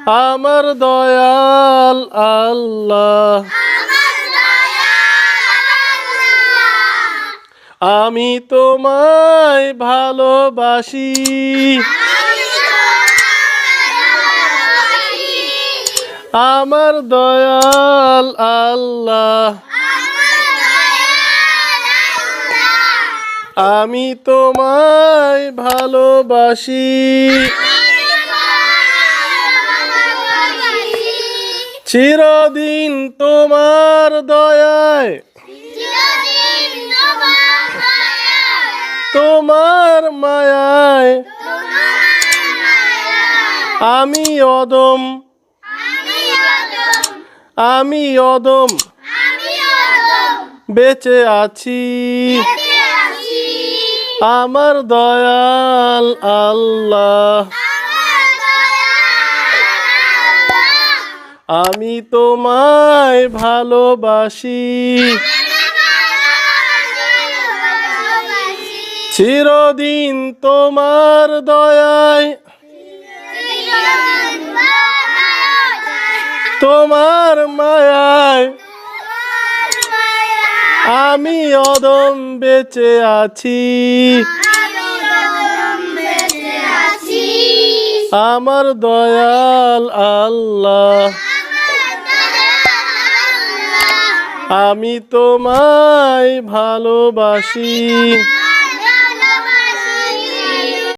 আমার দয়াল আল্লাহ, আমি তোমায় ভালোবাসি। আমার দয়াল আল্লাহ, আমি তোমায় ভালোবাসি। চিরদিন তোমার দয়ায়, তোমার মায়ায় আমি অদম, আমি অদম বেঁচে আছি। আমার দয়াল আল্লাহ, আমি তোমায় ভালোবাসি। চিরদিন তোমার দয়ায়, তোমার মায়ায় আমি অদম বেঁচে আছি। আমার দয়াল আল্লাহ, আমি তোমায় ভালোবাসি।